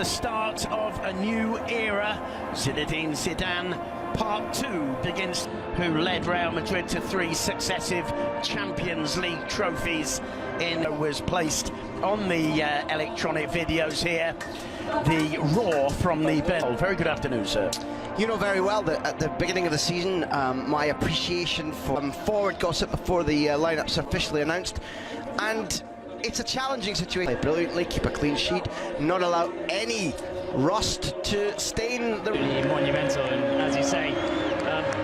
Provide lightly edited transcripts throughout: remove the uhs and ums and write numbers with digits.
start of a new era. Zinedine Zidane, Part 2 begins, who led Real Madrid to 3 successive Champions League trophies. Was placed on the electronic videos here. The roar from the bell. Very good afternoon, sir. You know very well that at the beginning of the season, my appreciation for forward gossip before the lineup's officially announced, and it's a challenging situation. Play brilliantly, keep a clean sheet, not allow any rust to stain the... Monumental, and as you say,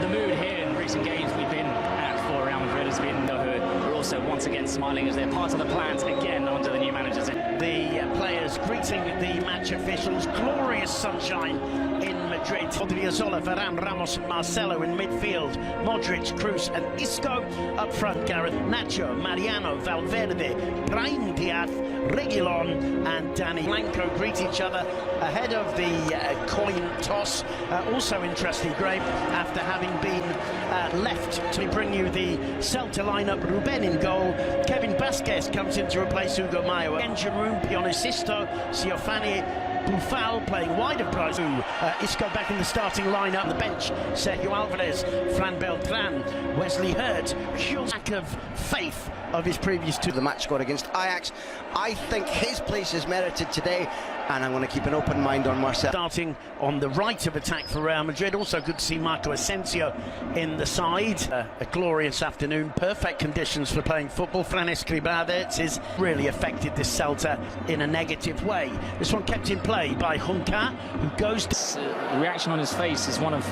the mood here in recent games we've been at for Real Madrid has been we're also once again smiling as they're part of the plans again under the new managers. The players greeting the match officials. Glorious sunshine in Madrid. Odriozola, Varane, Ramos and Marcelo in midfield. Modric, Kroos and Isco up front. Gareth, Nacho, Mariano, Valverde, Brahim Diaz, Reguilon and Dani Blanco greet each other ahead of the coin toss. Also interesting, Graham, after having been left to bring you the Celta lineup. Ruben in goal. Kevin Vasquez comes in to replace Hugo Mayo. Giroud, Pionicisto, Siofani, Buffal playing wide of Brazil. Isco back in the starting lineup. On the bench, Sergio Alvarez, Fran Beltran, Wesley Hurt. Huge lack of faith of his previous two. The match scored against Ajax. I think his place is merited today, and I'm going to keep an open mind on Marcelo. Starting on the right of attack for Real Madrid. Also good to see Marco Asensio in the side. A glorious afternoon. Perfect conditions for playing football. Fran Escribades has really affected this Celta in a negative way. This one kept in play by Junca, who goes to... The reaction on his face is one of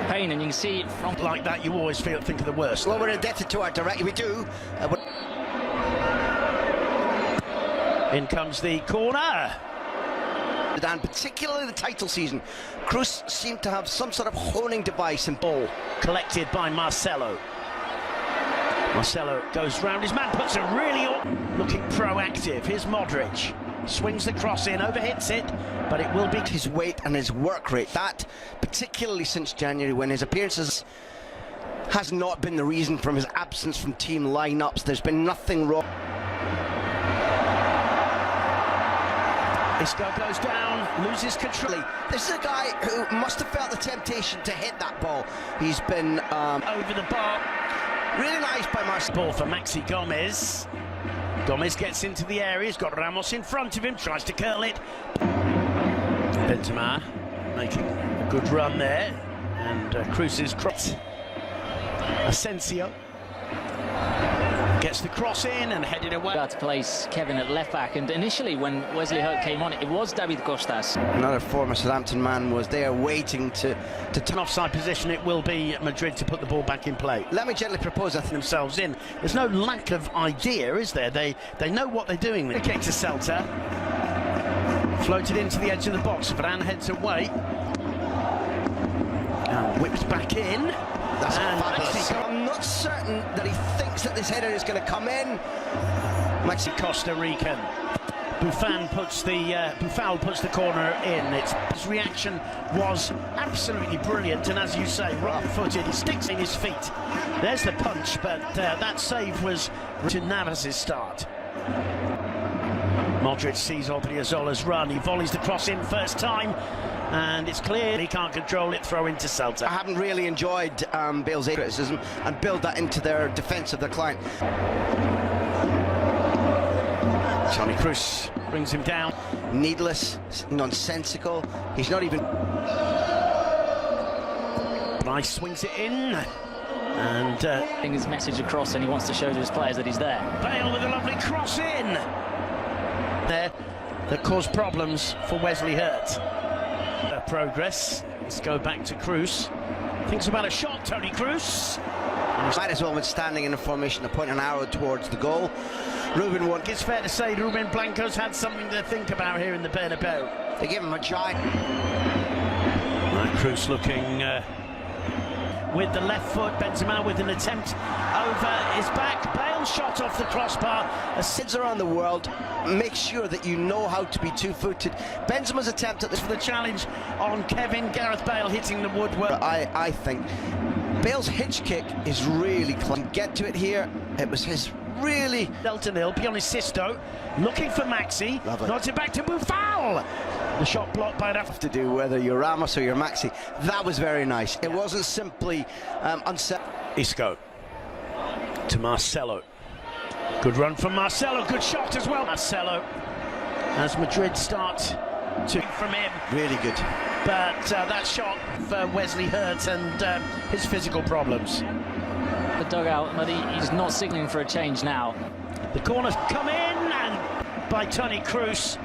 pain, and you can see it from... Like that, you always think of the worst. Well, we're indebted to our director. We do. In comes the corner. And particularly the title season, Kroos seemed to have some sort of honing device and ball. Collected by Marcelo. Marcelo goes round his man, puts it really looking proactive. Here's Modric. Swings the cross in, overhits it, but it will be his weight and his work rate. That, particularly since January, when his appearances has not been the reason from his absence from team lineups. There's been nothing wrong. Isco goes down, loses control. This is a guy who must have felt the temptation to hit that ball. He's been over the bar. Really nice by Marcelo. Ball for Maxi Gomez. Gomez gets into the area. He's got Ramos in front of him, tries to curl it. Benzema making a good run there, and Kroos is cross. Asensio gets the cross in and headed away. About to place Kevin at left back, and initially when Wesley Hurt came on, it was David Costas. Another former Southampton man was there waiting to turn offside position. It will be Madrid to put the ball back in play. Let me gently propose that themselves in. There's no lack of idea, is there? They know what they're doing. The kick to Celta. Floated into the edge of the box. Varane heads away. And whips back in. That's fabulous. I'm not certain that he thinks that this header is going to come in. Maxi Costa Rican. Buffal puts the corner in. His reaction was absolutely brilliant, and as you say, right-footed. He sticks in his feet. There's the punch, but that save was to Navas' start. Modric sees Odriozola's run. He volleys the cross in first time, and it's clear he can't control it. Throw into Celta. I haven't really enjoyed Bale's criticism and build that into their defence of their client. Toni Kroos brings him down. Needless, nonsensical. He's not even... Rice swings it in. And getting his message across, and he wants to show to his players that he's there. Bale with a lovely cross in. There, that caused problems for Wesley Hurt. Progress. Let's go back to Kroos. Thinks about a shot, Toni Kroos. Might as well been standing in a formation to point an arrow towards the goal. Ruben won. It's fair to say Ruben Blanco's had something to think about here in the Bernabeu. They give him a giant. Right, Kroos looking with the left foot. Benzema with an attempt over his back. Bale shot off the crossbar. Sids around the world, make sure that you know how to be two-footed. Benzema's attempt at this for the challenge on Kevin. Gareth Bale hitting the woodwork. I think Bale's hitch kick is really close. Get to it here. It was his really. Celta nil, Sisto looking for Maxi, Lovely. nods it back to Buffal. The shot blocked by Rafa. To do whether you're Ramos or you're Maxi. That was very nice. It wasn't simply unset. Isco to Marcelo. Good run from Marcelo, good shot as well. Marcelo, as Madrid start to from him. Really good. But that shot for Wesley Hurts and his physical problems. The dugout, but he's not signalling for a change now. The corner's come in, and by Toni Kroos.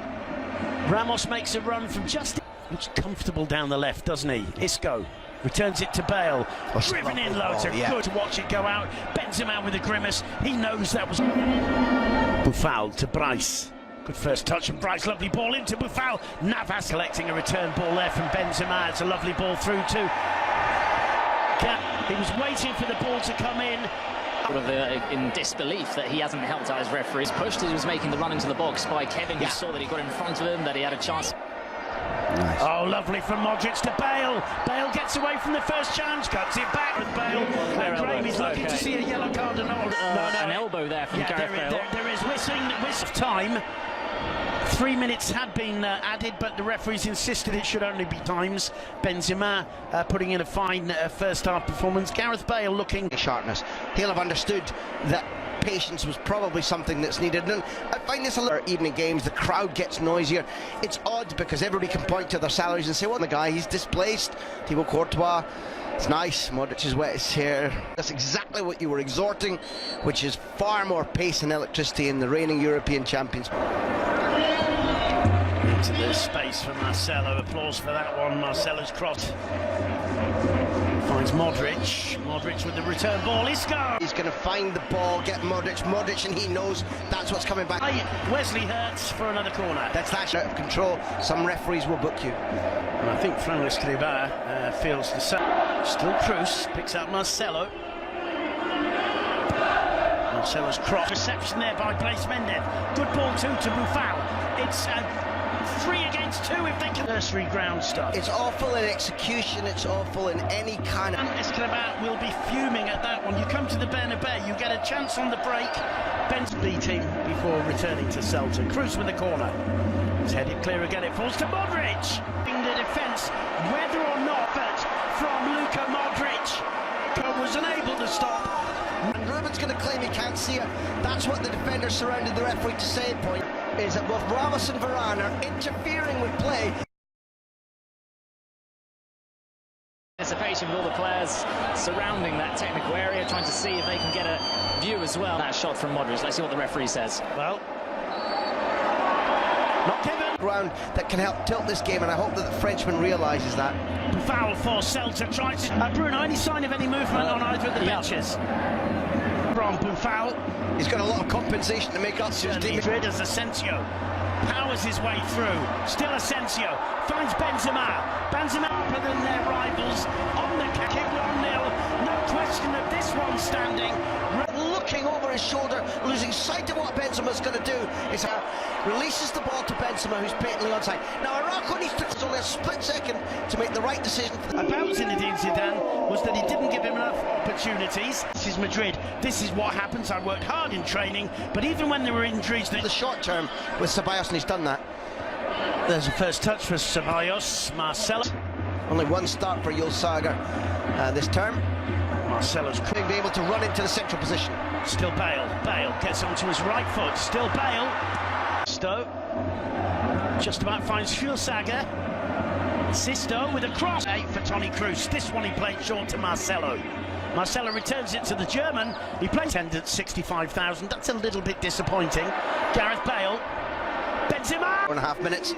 Ramos makes a run from just... Looks comfortable down the left, doesn't he? Isco returns it to Bale. Driven in low to good to watch it go out. Benzema with a grimace. He knows that was... Buffal to Bryce. Good first touch from Bryce. Lovely ball into Buffal. Navas collecting a return ball there from Benzema. It's a lovely ball through to... He was waiting for the ball to come in. In disbelief that he hasn't helped out his referees. Pushed as he was making the run into the box by Kevin, who saw that he got in front of him, that he had a chance. Nice. Oh, lovely from Modric to Bale. Bale gets away from the first chance, cuts it back with Bale. And Graham is looking to see a yellow card and all. An elbow there from Gareth Bale. There is whistling of time. 3 minutes had been added, but the referees insisted it should only be times. Benzema putting in a fine first half performance. Gareth Bale looking Sharpness. He'll have understood that patience was probably something that's needed. And I find this a lot of evening games, the crowd gets noisier. It's odd because everybody can point to their salaries and say, well, the guy, he's displaced. Thibaut Courtois. It's nice. Modric is wet his hair. That's exactly what you were exhorting, which is far more pace and electricity in the reigning European champions. Into the space for Marcelo. Applause for that one. Marcelo's cross finds Modric. Modric with the return ball. Isco. He's going to find the ball, get Modric, and he knows that's what's coming back. Wesley Hurts for another corner. That's that out of control. Some referees will book you. And I think Fran Escribá feels the same. Still Kroos picks out Marcelo. Marcelo's cross. Reception there by Blaise Mendes. Good ball too to Buffal. It's 3 against 2 if they can. Nursery ground stuff. It's awful in execution, it's awful in any kind of... Escribá will be fuming at that one. You come to the Bernabeu, you get a chance on the break. Ben's beating before returning to Celta. Kroos with the corner. It's headed clear again, it falls to Modric. In the defence, whether or not that from Luka Modric was unable to stop. And Ruben's going to claim he can't see it. That's what the defender surrounded the referee to say. Point is that both Ramos and Varane are interfering with play. Anticipation with all the players surrounding that technical area, trying to see if they can get a view as well. That shot from Modric. Let's see what the referee says. Well, not given. Ground that can help tilt this game, and I hope that the Frenchman realises that. Foul for Celta. Tries to... Bruno, any sign of any movement on either of the benches? From Buffal. He's got a lot of compensation to make up to his team. Madrid as Asensio powers his way through. Still Asensio finds Benzema. Benzema upper than their rivals on the kick. 1-0. No question of this one standing. Looking over his shoulder, losing sight of what Benzema's going to do. Is releases the ball to Benzema, who's patently onside. Now Araujo needs to only a split second to make the right decision. About Zinedine Zidane was that he didn't give him enough opportunities. This is Madrid. This is what happens. I worked hard in training, but even when there were injuries, the short term with Ceballos, and he's done that. There's a first touch for Ceballos. Marcelo. Only one start for Jules Sager this term. Marcelo's being able to run into the central position. Still Bale. Bale gets onto his right foot. Still Bale. Stowe just about finds Schulsager. Sisto with a cross. 8 for Toni Kroos. This one he played short to Marcelo. Marcelo returns it to the German. He plays attendance 65,000. That's a little bit disappointing. Gareth Bale. Benzema. 4.5 minutes.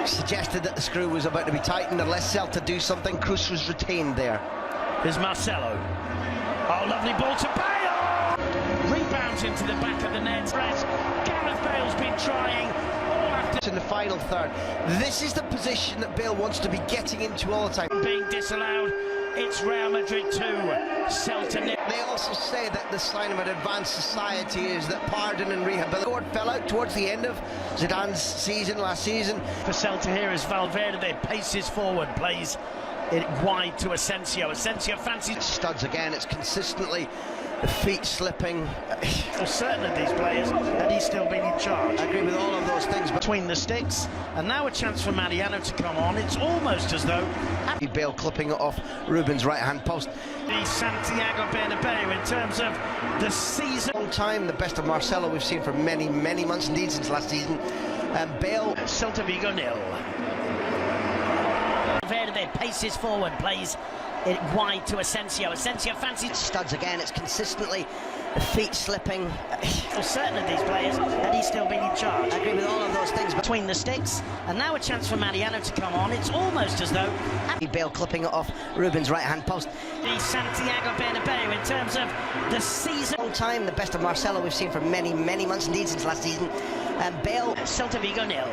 Suggested that the screw was about to be tightened unless Celta do something. Kroos was retained there. There's Marcelo. Oh, lovely ball to Bale! Rebounds into the back of the net. Gareth Bale's been trying all after... In the final third. This is the position that Bale wants to be getting into all the time. Being disallowed. It's Real Madrid 2, Celta 0. They also say that the sign of an advanced society is that pardon and rehabilitation fell out towards the end of Zidane's season last season. For Celta here is Valverde paces forward, plays it wide to Asensio. Asensio fancies... Studs again, it's consistently the feet slipping. For certain of these players, had he still been in charge. I agree with all of those things. But Between the sticks, and now a chance for Mariano to come on. It's almost as though Bale clipping it off Ruben's right-hand post. the Santiago Bernabeu in terms of the season. Long time, the best of Marcelo we've seen for many, many months, indeed since last season. Bale. Celta Vigo 0. Valverde paces forward, plays it wide to Asensio. Asensio fancies Studs again, it's consistently the feet slipping. For certain of these players, had he still been in charge. I agree with all of those things. But between the sticks, and now a chance for Mariano to come on. It's almost as though Bale clipping it off Ruben's right-hand post. the Santiago Bernabeu in terms of the season. Long time, the best of Marcelo we've seen for many, many months, indeed since last season. Bale. Celta Vigo 0.